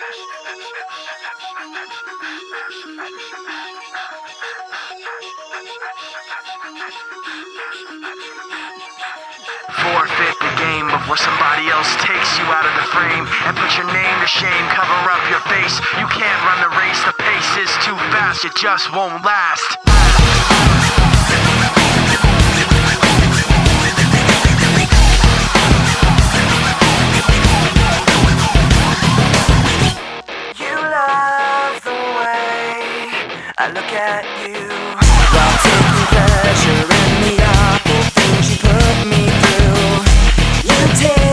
Forfeit the game of where somebody else takes you out of the frame and put your name to shame, cover up your face. You can't run the race, the pace is too fast, it just won't last. You love the way I look at you while taking pleasure in the awful things you put me through. You take